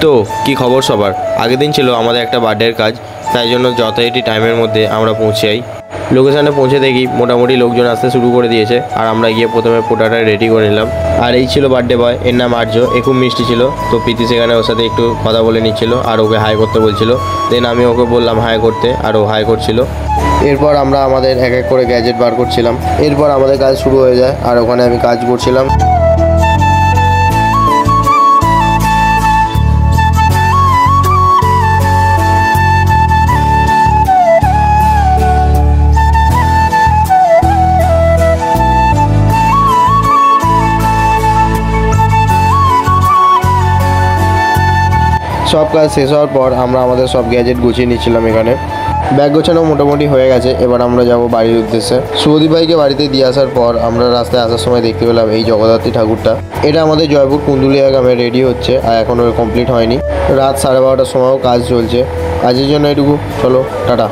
তো কি খবর সবার? আগের দিন ছিল আমাদের একটা বার্থডের কাজ, তাই জন্য যথারীতি টাইমের মধ্যে আমরা পৌঁছে যাই। লোকেশানে পৌঁছে দেখি মোটামুটি লোকজন আসতে শুরু করে দিয়েছে, আর আমরা গিয়ে প্রথমে পোটাটা রেডি করে নিলাম। আর এই ছিল বার্থডে বয়, এর নাম আর্য। এ খুব মিষ্টি ছিল, তো প্রীতি সেখানে ওর সাথে একটু কথা বলে নিচ্ছিল আর ওকে হাই করতে বলছিল। দেন আমি ওকে বললাম হাই করতে, আর ও হাই করছিল। এরপর আমরা আমাদের এক এক করে গ্যাজেট বার করছিলাম। এরপর আমাদের কাজ শুরু হয়ে যায়, আর ওখানে আমি কাজ করছিলাম। সব কাজ শেষ হওয়ার পর আমরা আমাদের সব গ্যাজেট গুছিয়ে নিচ্ছিলাম। এখানে ব্যাগ গোছানো মোটামুটি হয়ে গেছে। এবার আমরা যাব বাড়ির উদ্দেশ্যে। সুদীপ ভাইকে বাড়িতে দিয়ে আসার পর আমরা রাস্তায় আসার সময় দেখতে পেলাম এই জগদ্ধাত্রী ঠাকুরটা। এটা আমাদের জয়পুর কুন্দুলিয়া গ্রামে রেডি হচ্ছে, আর এখনও কমপ্লিট হয়নি। রাত 12:30টার সময়ও কাজ চলছে। আজকের জন্য এটুকু, চলো টাটা।